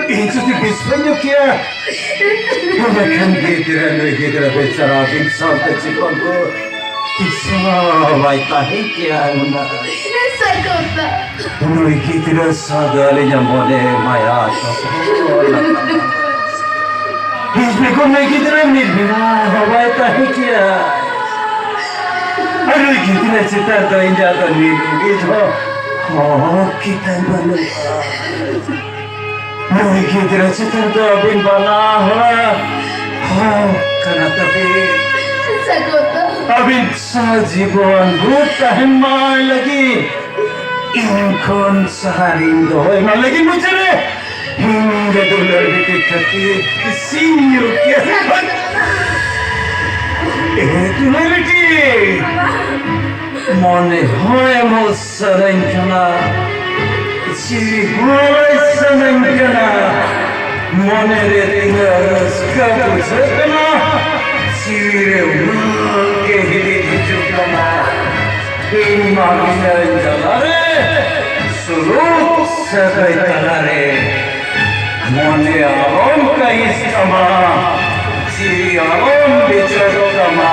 Incuti bisogno che come cambieranno chiedere pensare a pensare ci quando chissà vai tahikiana noi chiedere sadale nyamone maya इसमें को नहीं कितना निर्मिना हवाई ताहिकिया अरे कितने चिता तो इंजा तो नीलूंगी तो कितना बना नहीं कितने चिता तो अभी बना karena tapi अभी साजीवन बुta hemai lagi inkon saharing doy mal lagi muncul hingga dolar dikati sinyo kia itu lagi mone hoy mo sarangkana siri hoy sarangkana mone re tingas kabusana siri ke hidi chukana imagina jalare surut sabai talare mone alam ka istama siri alam bichakama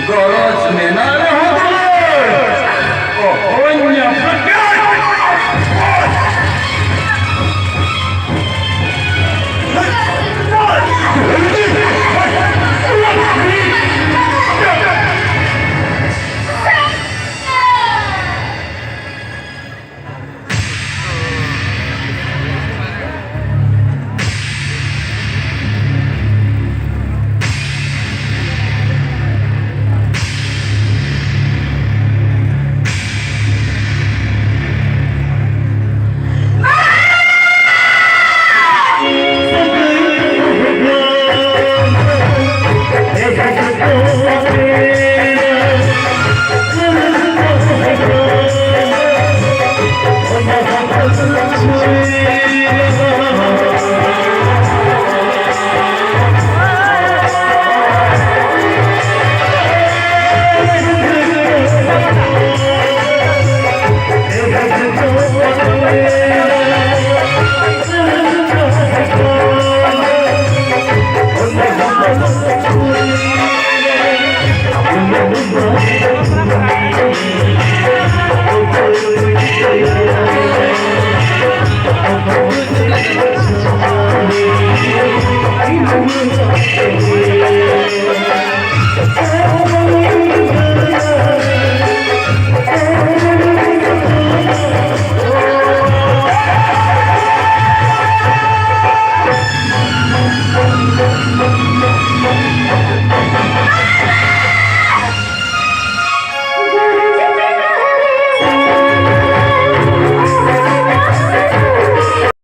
goroj menara hadar onya prakar Sweet.